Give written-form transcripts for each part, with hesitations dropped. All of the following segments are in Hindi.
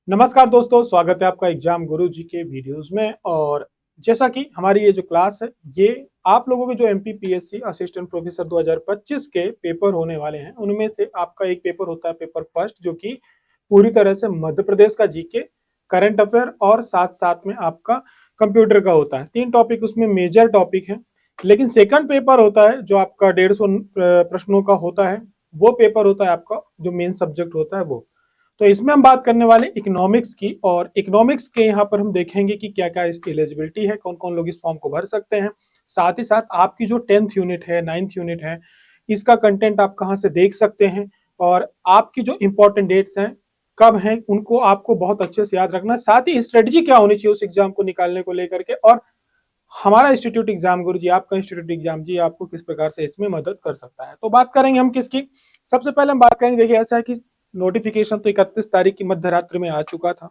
नमस्कार दोस्तों, स्वागत है आपका एग्जाम गुरु जी के वीडियोस में। और जैसा कि हमारी ये जो क्लास है ये आप लोगों के जो एमपीपीएससी असिस्टेंट प्रोफेसर 2025 के पेपर होने वाले हैं उनमें से आपका एक पेपर होता है पेपर फर्स्ट, जो कि पूरी तरह से मध्य प्रदेश का जीके, करंट अफेयर और साथ साथ में आपका कंप्यूटर का होता है। 3 टॉपिक उसमें मेजर टॉपिक है। लेकिन सेकंड पेपर होता है जो आपका 150 प्रश्नों का होता है। वो पेपर होता है आपका जो मेन सब्जेक्ट होता है वो। तो इसमें हम बात करने वाले इकोनॉमिक्स की, और इकोनॉमिक्स के यहाँ पर हम देखेंगे कि क्या क्या इसकी एलिजिबिलिटी है, कौन कौन लोग इस फॉर्म को भर सकते हैं। साथ ही साथ आपकी जो 10th यूनिट है, 9th यूनिट है, इसका कंटेंट आप कहाँ से देख सकते हैं, और आपकी जो इंपॉर्टेंट डेट्स हैं कब हैं उनको आपको बहुत अच्छे से याद रखना। साथ ही स्ट्रेटजी क्या होनी चाहिए उस एग्जाम को निकालने को लेकर के, और हमारा इंस्टीट्यूट एग्जाम गुरु जी, आपका इंस्टीट्यूट एग्जाम जी आपको किस प्रकार से इसमें मदद कर सकता है। तो बात करेंगे हम किसकी। सबसे पहले हम बात करेंगे, देखिए ऐसा है कि नोटिफिकेशन तो 31 तारीख की मध्य रात्रि में आ चुका था,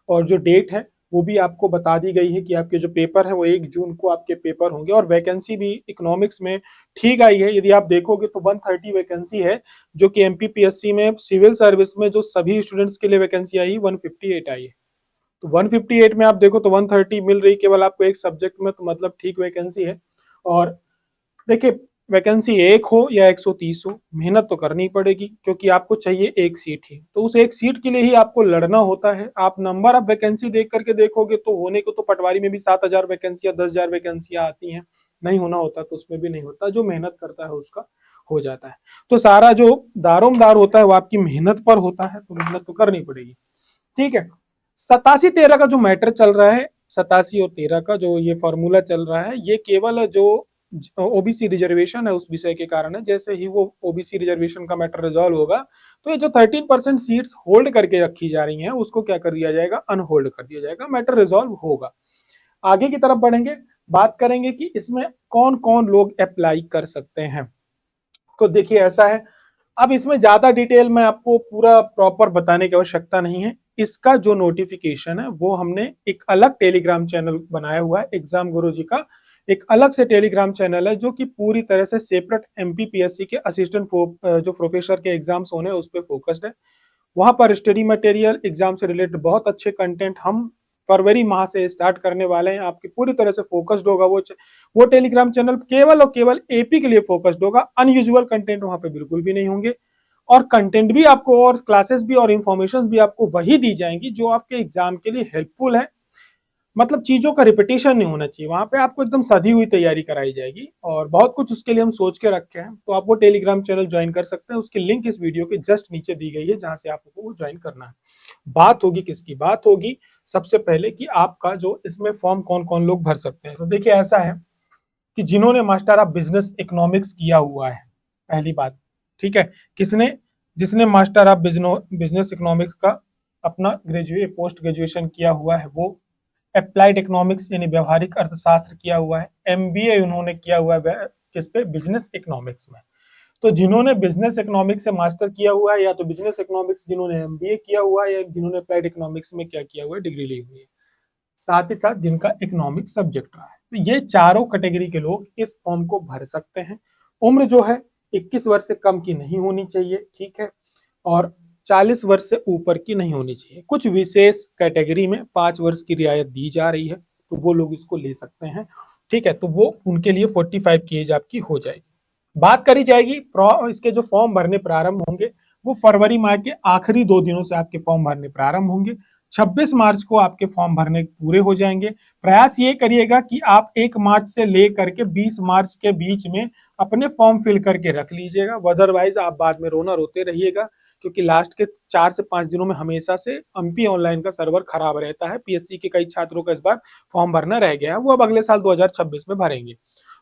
और जो डेट है वो भी आपको बता दी गई है कि आपके जो पेपर है वो 1 जून को आपके पेपर होंगे। और वैकेंसी भी इकोनॉमिक्स में ठीक आई है। यदि आप देखोगे तो 130 वैकेंसी है, जो कि एमपीपीएससी में सिविल सर्विस में जो सभी स्टूडेंट्स के लिए वैकेंसी आई 158 आई है। तो 158 में आप देखो तो 130 मिल रही केवल आपको एक सब्जेक्ट में, तो मतलब ठीक वैकेंसी है। और देखिए, वैकेंसी 1 हो या 130 हो, मेहनत तो करनी पड़ेगी, क्योंकि आपको चाहिए एक सीट ही। तो उस एक सीट के लिए ही आपको लड़ना होता है। आप नंबर ऑफ वैकेंसी देख करके देखोगे तो होने को तो पटवारी में भी 7,000 वैकेंसियां, 10,000 वैकेंसियां आती हैं। नहीं होना होता तो उसमें भी नहीं होता, जो मेहनत करता है उसका हो जाता है। तो सारा जो दारोमदार होता है वो आपकी मेहनत पर होता है, तो मेहनत तो करनी पड़ेगी। ठीक है। 87-13 का जो मैटर चल रहा है, 87 और 13 का जो ये फॉर्मूला चल रहा है, ये केवल जो ओबीसी रिजर्वेशन है उस विषय के कारण है। जैसे ही वो ओबीसी रिजर्वेशन का मैटर रिजॉल्व होगा तो ये जो 13% सीट्स होल्ड करके रखी जा रही हैं उसको क्या कर दिया जाएगा, अनहोल्ड कर दिया जाएगा, मैटर रिजॉल्व होगा। आगे की तरफ बढ़ेंगे, बात करेंगे कि इसमें कौन कौन लोग अप्लाई कर सकते हैं। तो देखिए ऐसा है, अब इसमें ज्यादा डिटेल में आपको पूरा प्रॉपर बताने की आवश्यकता नहीं है। इसका जो नोटिफिकेशन है वो हमने एक अलग टेलीग्राम चैनल बनाया हुआ है, एग्जाम गुरु जी का एक अलग से टेलीग्राम चैनल है, जो कि पूरी तरह से सेपरेट एमपीपीएससी के असिस्टेंट जो प्रोफेसर के एग्जाम्स होने उस पर फोकस्ड है। वहां पर स्टडी मटेरियल, एग्जाम से रिलेटेड बहुत अच्छे कंटेंट हम फरवरी माह से स्टार्ट करने वाले हैं। आपकी पूरी तरह से फोकस्ड होगा वो टेलीग्राम चैनल, केवल और केवल एपी के लिए फोकस्ड होगा। अनयूजुअल कंटेंट वहां पे बिल्कुल भी नहीं होंगे, और कंटेंट भी आपको, और क्लासेस भी, और इंफॉर्मेशन भी आपको वही दी जाएंगी जो आपके एग्जाम के लिए हेल्पफुल है। मतलब चीजों का रिपीटेशन नहीं होना चाहिए, वहां पे आपको एकदम सधी हुई तैयारी कराई जाएगी, और बहुत कुछ उसके लिए हम सोच के रखे हैं। तो आप वो टेलीग्राम चैनल ज्वाइन कर सकते हैं, उसकी लिंक इस वीडियो के जस्ट नीचे दी गई है, जहां से आपको वो ज्वाइन करना है। बात होगी किसकी, बात होगी सबसे पहले कि आपका जो इसमें फॉर्म कौन कौन लोग भर सकते हैं। तो देखिए ऐसा है कि जिन्होंने मास्टर ऑफ बिजनेस इकोनॉमिक्स किया हुआ है, पहली बात, ठीक है। किसने, जिसने मास्टर ऑफ बिजनेस इकोनॉमिक्स का अपना ग्रेजुएट पोस्ट ग्रेजुएशन किया हुआ है, वो अप्लाइड इकोनॉमिक्स यानी व्यवहारिक अर्थशास्त्र किया हुआ है, एमबीए उन्होंने किया हुआ है किस पे, बिजनेस इकोनॉमिक्स में। तो जिन्होंने बिजनेस इकोनॉमिक्स से मास्टर किया हुआ है, या तो बिजनेस इकोनॉमिक्स जिन्होंने एमबीए किया हुआ है, या जिन्होंने अप्लाइड इकोनॉमिक्स में क्या किया हुआ है, डिग्री ली हुई है, साथ ही साथ जिनका इकोनॉमिक्स सब्जेक्ट रहा है, तो ये चारों कैटेगरी के लोग इस फॉर्म को भर सकते हैं। उम्र जो है 21 वर्ष से कम की नहीं होनी चाहिए, ठीक है, और 40 वर्ष से ऊपर की नहीं होनी चाहिए। कुछ विशेष कैटेगरी में 5 वर्ष की रियायत दी जा रही है, तो वो लोग इसको ले सकते हैं, ठीक है। तो वो उनके लिए 45 की एज आपकी हो जाएगी। बात करी जाएगी इसके जो फॉर्म भरने प्रारंभ होंगे, वो फरवरी माह के आखिरी 2 दिनों से आपके फॉर्म भरने प्रारंभ होंगे। 26 मार्च को आपके फॉर्म भरने पूरे हो जाएंगे। प्रयास ये करिएगा कि आप 1 मार्च से लेकर के 20 मार्च के बीच में अपने फॉर्म फिल करके रख लीजिएगा, अदरवाइज आप बाद में रोना रोते रहिएगा, क्योंकि लास्ट के 4 से 5 दिनों में हमेशा से एमपी ऑनलाइन का सर्वर खराब रहता है। पीएससी के कई छात्रों का इस बार फॉर्म भरना रह गया है, वो अब अगले साल 2026 में भरेंगे।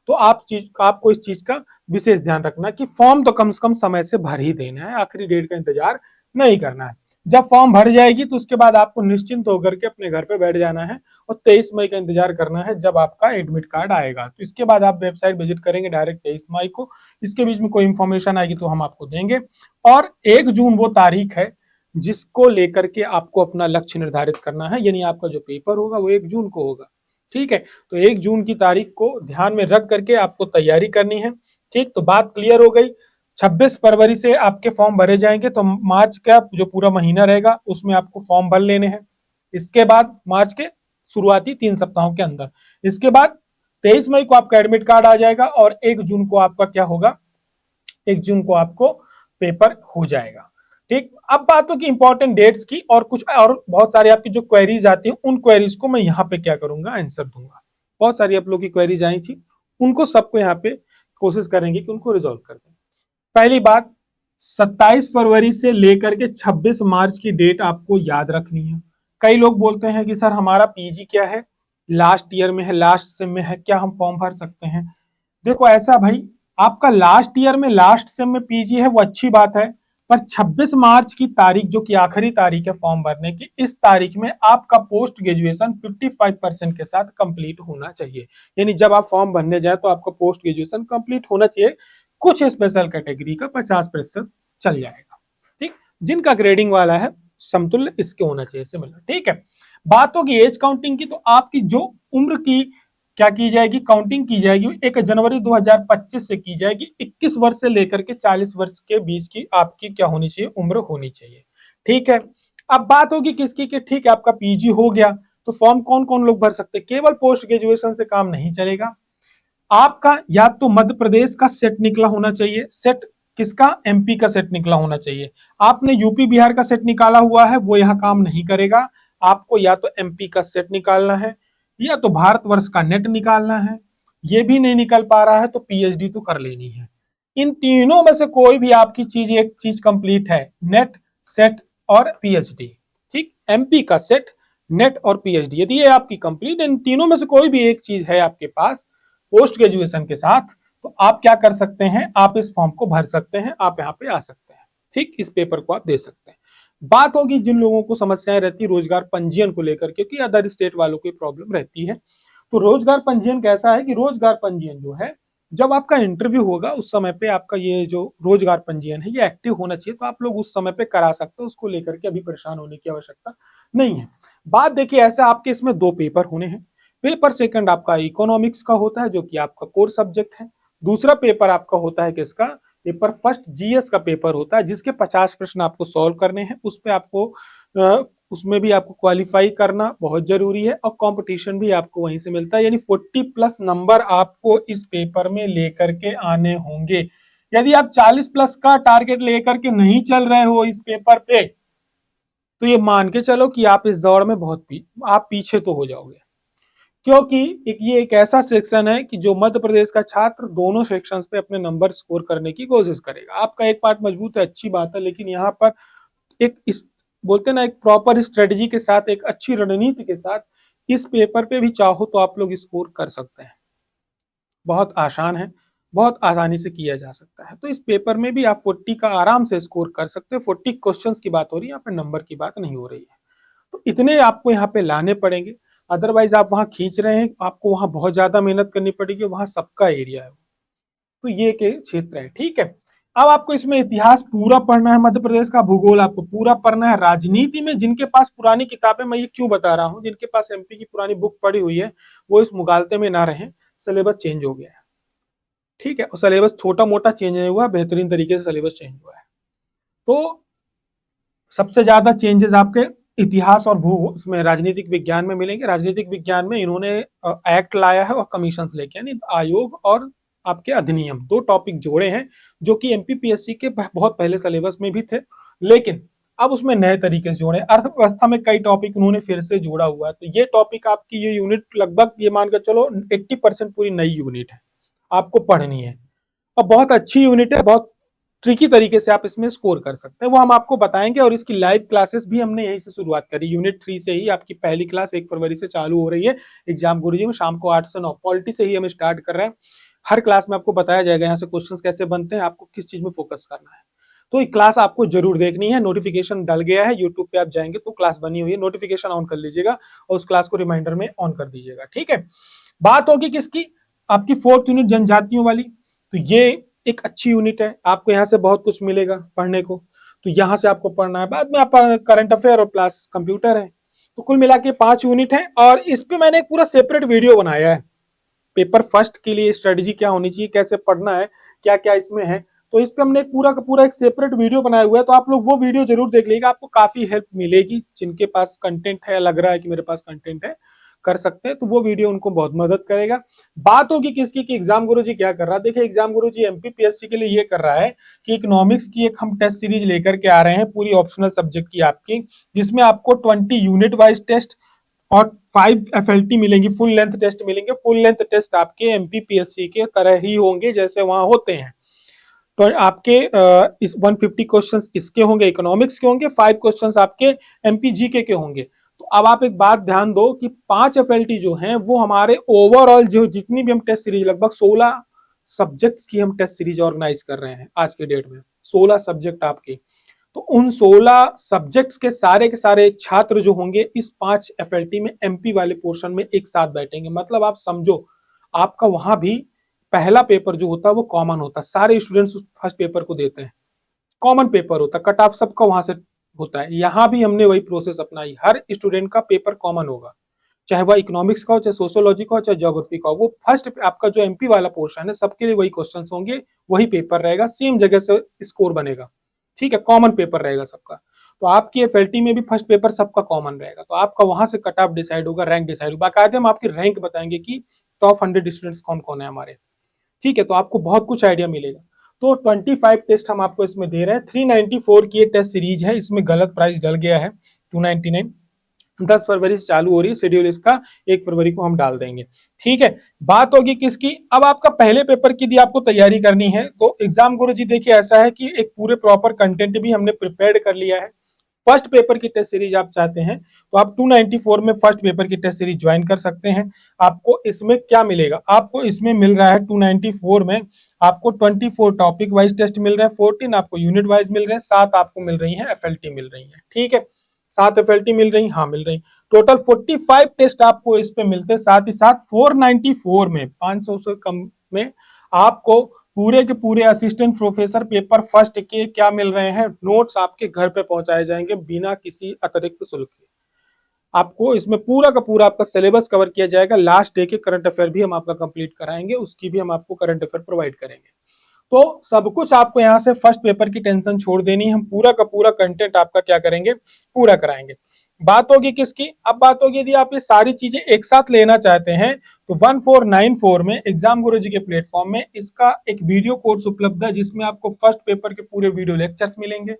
तो आपको इस चीज का विशेष ध्यान रखना कि फॉर्म तो कम से कम समय से भर ही देना है, आखिरी डेट का इंतजार नहीं करना है। जब फॉर्म भर जाएगी तो उसके बाद आपको निश्चिंत होकर के अपने घर पे बैठ जाना है, और 23 मई का इंतजार करना है जब आपका एडमिट कार्ड आएगा। तो इसके बाद आप वेबसाइट विजिट करेंगे डायरेक्ट 23 मई को। इसके बीच में कोई इंफॉर्मेशन आएगी तो हम आपको देंगे। और 1 जून वो तारीख है जिसको लेकर के आपको अपना लक्ष्य निर्धारित करना है, यानी आपका जो पेपर होगा वो 1 जून को होगा, ठीक है। तो 1 जून की तारीख को ध्यान में रख करके आपको तैयारी करनी है, ठीक। तो बात क्लियर हो गई। 26 फरवरी से आपके फॉर्म भरे जाएंगे, तो मार्च का जो पूरा महीना रहेगा उसमें आपको फॉर्म भर लेने हैं। इसके बाद मार्च के शुरुआती 3 सप्ताहों के अंदर, इसके बाद 23 मई को आपका एडमिट कार्ड आ जाएगा और 1 जून को आपका क्या होगा, 1 जून को आपको पेपर हो जाएगा। ठीक, अब बात हो कि इंपॉर्टेंट डेट्स की और कुछ और बहुत सारी आपकी जो क्वेरीज आती हैं उन क्वेरीज को मैं यहाँ पे क्या करूंगा, आंसर दूंगा। बहुत सारी आप लोगों की क्वेरीज आई थी, उनको सबको यहाँ पे कोशिश करेंगे कि उनको रिजॉल्व कर दें। पहली बात, 27 फरवरी से लेकर के 26 मार्च की डेट आपको याद रखनी है। कई लोग बोलते हैं कि सर हमारा पीजी क्या है, लास्ट ईयर में है, लास्ट सेम में है, क्या हम फॉर्म भर सकते हैं? देखो ऐसा भाई, आपका लास्ट ईयर में लास्ट सेम में पीजी है वो अच्छी बात है, पर 26 मार्च की तारीख जो कि आखिरी तारीख है फॉर्म भरने की, इस तारीख में आपका पोस्ट ग्रेजुएशन 55% के साथ कंप्लीट होना चाहिए। यानी जब आप फॉर्म भरने जाए तो आपका पोस्ट ग्रेजुएशन कंप्लीट होना चाहिए। कुछ स्पेशल कैटेगरी का 50% चल जाएगा। ठीक, जिनका ग्रेडिंग वाला है समतुल्य इसके होना चाहिए सिमिलर। ठीक है, बात होगी एज काउंटिंग की, तो आपकी जो उम्र की क्या की जाएगी, काउंटिंग की जाएगी 1 जनवरी 2025 से की जाएगी। 21 वर्ष से लेकर के 40 वर्ष के बीच की आपकी क्या होनी चाहिए, उम्र होनी चाहिए। ठीक है, अब बात होगी किसकी कि ठीक है आपका पीजी हो गया, तो फॉर्म कौन कौन लोग भर सकते हैं? केवल पोस्ट ग्रेजुएशन से काम नहीं चलेगा, आपका या तो मध्य प्रदेश का सेट निकला होना चाहिए। सेट किसका? एमपी का सेट निकला होना चाहिए। आपने यूपी बिहार का सेट निकाला हुआ है, वो यहां काम नहीं करेगा। आपको या तो एमपी का सेट निकालना है या तो भारतवर्ष का नेट निकालना है। ये भी नहीं निकल पा रहा है तो पीएचडी तो कर लेनी है। इन तीनों में से कोई भी आपकी चीज, एक चीज कंप्लीट है, नेट, सेट और पीएचडी। ठीक, एमपी का सेट, नेट और पीएचडी, यदि ये आपकी कंप्लीट, इन तीनों में से कोई भी एक चीज है आपके पास पोस्ट ग्रेजुएशन के साथ, तो आप क्या कर सकते हैं, आप इस फॉर्म को भर सकते हैं, आप यहाँ पे आ सकते हैं। ठीक, इस पेपर को आप दे सकते हैं। बात होगी जिन लोगों को समस्याएं रहती रोजगार पंजीयन को लेकर, क्योंकि अदर स्टेट वालों की प्रॉब्लम रहती है। तो रोजगार पंजीयन कैसा है कि रोजगार पंजीयन जो है, जब आपका इंटरव्यू होगा उस समय पे आपका ये जो रोजगार पंजीयन है ये एक्टिव होना चाहिए, तो आप लोग उस समय पे करा सकते हो, उसको लेकर के अभी परेशान होने की आवश्यकता नहीं है। बात देखिए ऐसा, आपके इसमें 2 पेपर होने हैं। पेपर सेकंड आपका इकोनॉमिक्स का होता है जो कि आपका कोर सब्जेक्ट है। दूसरा पेपर आपका होता है किसका? पेपर फर्स्ट जीएस का पेपर होता है, जिसके 50 प्रश्न आपको सॉल्व करने हैं। उस पे आपको उसमें भी आपको क्वालिफाई करना बहुत जरूरी है और कंपटीशन भी आपको वहीं से मिलता है। यानी 40+ नंबर आपको इस पेपर में लेकर के आने होंगे। यदि आप 40+ का टारगेट लेकर के नहीं चल रहे हो इस पेपर पे, तो ये मान के चलो कि आप इस दौड़ में बहुत आप पीछे तो हो जाओगे। क्योंकि ये एक ऐसा सेक्शन है कि जो मध्य प्रदेश का छात्र दोनों सेक्शंस पे अपने नंबर स्कोर करने की कोशिश करेगा। आपका एक पार्ट मजबूत है, अच्छी बात है, लेकिन यहाँ पर एक इस बोलते ना एक प्रॉपर स्ट्रेटजी के साथ, एक अच्छी रणनीति के साथ इस पेपर पे भी चाहो तो आप लोग स्कोर कर सकते हैं। बहुत आसान है, बहुत आसानी से किया जा सकता है। तो इस पेपर में भी आप 40 का आराम से स्कोर कर सकते हैं। 40 क्वेश्चंस की बात हो रही है, यहाँ पे नंबर की बात नहीं हो रही है। तो इतने आपको यहाँ पे लाने पड़ेंगे, अदरवाइज आप वहां खींच रहे हैं, आपको वहां बहुत ज्यादा मेहनत करनी पड़ेगी, वहां सबका एरिया है। तो ये के क्षेत्र है। ठीक है, अब आपको इसमें इतिहास पूरा पढ़ना है, मध्य प्रदेश का भूगोल आपको पूरा पढ़ना है। राजनीति में जिनके पास पुरानी किताबें, मैं ये क्यों बता रहा हूँ, जिनके पास एमपी की पुरानी बुक पड़ी हुई है वो इस मुगालते में ना रहे। सिलेबस चेंज हो गया है। ठीक है, और सिलेबस छोटा मोटा चेंज नहीं हुआ, बेहतरीन तरीके से सिलेबस चेंज हुआ है। तो सबसे ज्यादा चेंजेस आपके इतिहास और भू उसमें राजनीतिक विज्ञान में मिलेंगे। राजनीतिक विज्ञान में इन्होंने एक्ट लाया है और कमीशन लेके, यानी आयोग और आपके अधिनियम, 2 टॉपिक जोड़े हैं जो कि एमपीपीएससी के बहुत पहले सिलेबस में भी थे, लेकिन अब उसमें नए तरीके से जोड़े। अर्थव्यवस्था में कई टॉपिक उन्होंने फिर से जोड़ा हुआ है। तो ये टॉपिक आपकी, ये यूनिट लगभग ये मानकर चलो 80% पूरी नई यूनिट है, आपको पढ़नी है और बहुत अच्छी यूनिट है। बहुत ट्रिकी तरीके से आप इसमें स्कोर कर सकते हैं, वो हम आपको बताएंगे। और इसकी लाइव क्लासेस भी हमने यहीं से शुरुआत करी। यूनिट 3 से ही आपकी पहली क्लास 1 फरवरी से चालू हो रही है एग्जाम गुरुजी में, शाम को 8 से 9। पॉलिटी से ही हम स्टार्ट कर रहे हैं। हर क्लास में आपको बताया जाएगा यहाँ से क्वेश्चंस कैसे बनते हैं, आपको किस चीज में फोकस करना है। तो ये क्लास आपको जरूर देखनी है। नोटिफिकेशन डल गया है, यूट्यूब पे आप जाएंगे तो क्लास बनी हुई है, नोटिफिकेशन ऑन कर लीजिएगा और उस क्लास को रिमाइंडर में ऑन कर दीजिएगा। ठीक है, बात होगी किसकी? आपकी 4th यूनिट जनजातियों वाली। तो ये एक अच्छी यूनिट है, आपको यहाँ से बहुत कुछ मिलेगा पढ़ने को। तो यहाँ से आपको पढ़ना है, बाद में आप करंट अफेयर और प्लस कंप्यूटर है। तो कुल मिला के 5 यूनिट है और इस पे मैंने एक पूरा सेपरेट वीडियो बनाया है। पेपर फर्स्ट के लिए स्ट्रेटजी क्या होनी चाहिए, कैसे पढ़ना है, क्या क्या इसमें है, तो इस पे हमने पूरा का पूरा एक सेपरेट वीडियो बनाया हुआ है, तो आप लोग वो वीडियो जरूर देख लीजिएगा, आपको काफी हेल्प मिलेगी। जिनके पास कंटेंट है, लग रहा है कि मेरे पास कंटेंट है, कर सकते हैं, तो वो वीडियो उनको बहुत मदद करेगा। बात होगी किसकी कि एग्जाम गुरुजी क्या कर रहा है। देखिए एग्जाम गुरुजी एमपीपीएससी के लिए ये कर रहा है कि इकोनॉमिक्स की एक हम टेस्ट सीरीज लेकर के आ रहे हैं, पूरी ऑप्शनल सब्जेक्ट की आपकी, जिसमें आपको 20 यूनिट वाइज टेस्ट और 5 एफएलटी मिलेंगी, फुल लेंथ टेस्ट मिलेंगे। फुल लेंथ टेस्ट आपके एमपीपीएससी के तरह ही होंगे जैसे वहां होते हैं। तो आपके इस 150 क्वेश्चंस इसके होंगे, इकोनॉमिक्स के होंगे, 5 क्वेश्चंस आपके एमपीजीके के होंगे। तो अब आप एक बात ध्यान दो कि 5 एफएलटी जो हैं वो हमारे ओवरऑल जो जितनी भी हम टेस्ट सीरीज, लगभग 16 सब्जेक्ट्स की हम टेस्ट सीरीज ऑर्गेनाइज कर रहे हैं आज के डेट में, 16 सब्जेक्ट आपके। तो उन 16 सब्जेक्ट्स के सारे छात्र जो होंगे इस 5 एफएलटी में एमपी वाले पोर्शन में एक साथ बैठेंगे। मतलब आप समझो आपका वहां भी पहला पेपर जो होता है वो कॉमन होता है, सारे स्टूडेंट्स उस फर्स्ट पेपर को देते हैं, कॉमन पेपर होता है, कट ऑफ सबका वहां से होता है। यहाँ भी हमने वही प्रोसेस अपनाई, हर स्टूडेंट का पेपर कॉमन होगा, चाहे वह इकोनॉमिक्स का हो, चाहे सोशियोलॉजी का हो, चाहे ज्योग्राफी का हो। वो फर्स्ट आपका जो एमपी वाला पोर्शन है सबके लिए वही क्वेश्चंस होंगे, वही पेपर रहेगा, सेम जगह से स्कोर बनेगा, ठीक है, कॉमन पेपर रहेगा सबका। तो आपकी एफएलटी में भी फर्स्ट पेपर सबका कॉमन रहेगा, तो आपका वहां से कट ऑफ डिसाइड होगा, रैंक डिसाइड होगा, बाकायदे हम आपकी रैंक बताएंगे कि टॉप 100 स्टूडेंट्स कौन कौन है हमारे, ठीक है। तो आपको बहुत कुछ आइडिया मिलेगा। तो 25 टेस्ट हम आपको इसमें दे रहे हैं। 394 की ये टेस्ट सीरीज है, इसमें गलत प्राइस डल गया है 299। 10 फरवरी से चालू हो रही है शेड्यूल इसका, 1 फरवरी को हम डाल देंगे, ठीक है। बात होगी किसकी, अब आपका पहले पेपर की यदि आपको तैयारी करनी है तो एग्जाम गुरुजी देखिए ऐसा है कि एक पूरे प्रॉपर कंटेंट भी हमने प्रिपेयर कर लिया है। फर्स्ट पेपर की टेस्ट सीरीज आप चाहते हैं तो आप 294 में फर्स्ट पेपर की टेस्ट सीरीज ज्वाइन कर सकते हैं। आपको इसमें क्या मिलेगा, आपको इसमें मिल रहा है 294 में आपको 24 टॉपिक वाइज टेस्ट मिल रहे हैं, 14 आपको यूनिट वाइज मिल रहे हैं, 7 आपको मिल रही है एफएलटी मिल रही है, ठीक है। 7 एफएलटी मिल रही, हाँ मिल रही, टोटल 45 टेस्ट आपको इस पे मिलते हैं। साथ ही साथ 494 में 500 से कम में आपको पूरे के पूरे असिस्टेंट प्रोफेसर पेपर फर्स्ट के क्या मिल रहे हैं, नोट्स आपके घर पे पहुंचाए जाएंगे बिना किसी अतिरिक्त शुल्क के। आपको इसमें पूरा का पूरा आपका सिलेबस कवर किया जाएगा। लास्ट डे के करंट अफेयर भी हम आपका कंप्लीट कराएंगे, उसकी भी हम आपको करंट अफेयर प्रोवाइड करेंगे। तो सब कुछ आपको यहाँ से फर्स्ट पेपर की टेंशन छोड़ देनी है, हम पूरा का पूरा कंटेंट आपका क्या करेंगे, पूरा कराएंगे। बात होगी किसकी, अब बात होगी यदि आप ये सारी चीजें एक साथ लेना चाहते हैं तो 1494 में एग्जाम गुरुजी के प्लेटफॉर्म में इसका एक वीडियो कोर्स उपलब्ध है, जिसमें आपको फर्स्ट पेपर के पूरे वीडियो लेक्चर्स मिलेंगे,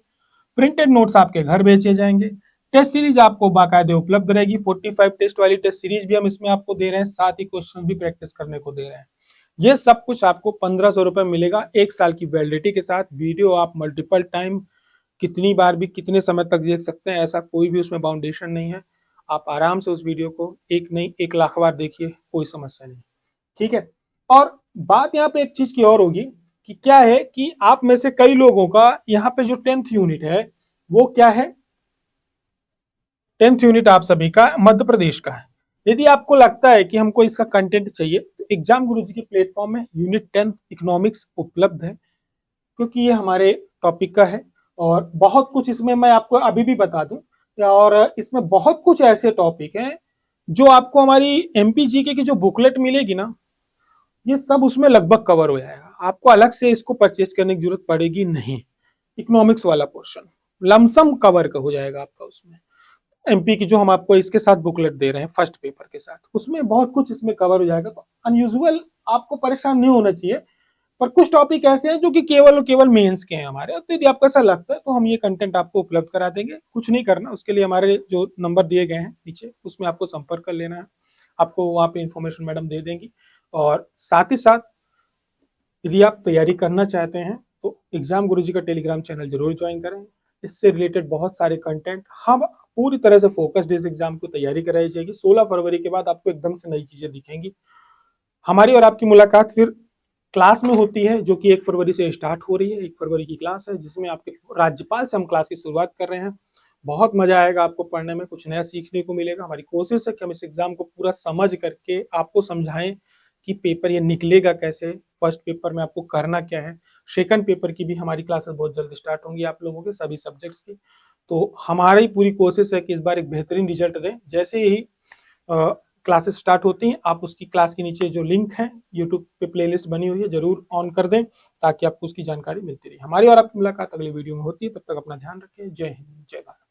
प्रिंटेड नोट्स आपके घर भेजे जाएंगे, टेस्ट सीरीज आपको बाकायदे उपलब्ध रहेगी। 45 टेस्ट वाली टेस्ट सीरीज भी हम इसमें आपको दे रहे हैं, साथ ही क्वेश्चन भी प्रैक्टिस करने को दे रहे हैं। ये सब कुछ आपको 1500 रुपए मिलेगा 1 साल की वैलिडिटी के साथ। वीडियो आप मल्टीपल टाइम कितनी बार भी कितने समय तक देख सकते हैं, ऐसा कोई भी उसमें बाउंडेशन नहीं है। आप आराम से उस वीडियो को एक नहीं 1 लाख बार देखिए, कोई समस्या नहीं, ठीक है। और बात यहाँ पे एक चीज की और होगी कि क्या है कि आप में से कई लोगों का यहाँ पे जो 10th यूनिट है वो क्या है, 10th यूनिट आप सभी का मध्य प्रदेश का है। यदि आपको लगता है कि हमको इसका कंटेंट चाहिए तो एग्जाम गुरुजी के प्लेटफॉर्म में यूनिट 10 इकोनॉमिक्स उपलब्ध है, क्योंकि ये हमारे टॉपिक का है और बहुत कुछ इसमें मैं आपको अभी भी बता दूं। और इसमें बहुत कुछ ऐसे टॉपिक हैं जो आपको हमारी एमपीजीके की जो बुकलेट मिलेगी ना, ये सब उसमें लगभग कवर हो जाएगा, आपको अलग से इसको परचेज करने की जरूरत पड़ेगी नहीं। इकोनॉमिक्स वाला पोर्शन लमसम कवर का हो जाएगा आपका उसमें। एमपी की जो हम आपको इसके साथ बुकलेट दे रहे हैं फर्स्ट पेपर के साथ, उसमें बहुत कुछ इसमें कवर हो जाएगा। तो अनयूजुअल आपको परेशान नहीं होना चाहिए, पर कुछ टॉपिक ऐसे हैं जो कि केवल और केवल मेंस के हैं हमारे। तो यदि आपको ऐसा लगता है तो हम ये कंटेंट आपको उपलब्ध करा देंगे, कुछ नहीं करना, उसके लिए हमारे जो नंबर दिए गए हैं नीचे उसमें आपको संपर्क कर लेना है, आपको वहाँ पे इंफॉर्मेशन मैडम दे देंगी। और साथ ही साथ यदि आप तैयारी करना चाहते हैं तो एग्जाम गुरुजी का टेलीग्राम चैनल जरूर ज्वाइन करें, इससे रिलेटेड बहुत सारे कंटेंट हम पूरी तरह से फोकस्ड इस एग्जाम को तैयारी कराई जाएगी। 16 फरवरी के बाद आपको एकदम से नई चीजें दिखेंगी। हमारी और आपकी मुलाकात फिर क्लास में होती है, जो कि 1 फरवरी से स्टार्ट हो रही है। 1 फरवरी की क्लास है जिसमें आपके राज्यपाल से हम क्लास की शुरुआत कर रहे हैं। बहुत मजा आएगा आपको पढ़ने में, कुछ नया सीखने को मिलेगा। हमारी कोशिश है कि हम इस एग्जाम को पूरा समझ करके आपको समझाएं कि पेपर ये निकलेगा कैसे, फर्स्ट पेपर में आपको करना क्या है। सेकंड पेपर की भी हमारी क्लासेस बहुत जल्द स्टार्ट होंगी आप लोगों के सभी सब्जेक्ट्स की। तो हमारी पूरी कोशिश है कि इस बार एक बेहतरीन रिजल्ट दें। जैसे ही क्लासेस स्टार्ट होती हैं, आप उसकी क्लास के नीचे जो लिंक है यूट्यूब पे प्लेलिस्ट बनी हुई है जरूर ऑन कर दें ताकि आपको उसकी जानकारी मिलती रहे। हमारी और आपकी मुलाकात अगली वीडियो में होती है, तब तक अपना ध्यान रखें। जय हिंद, जय भारत।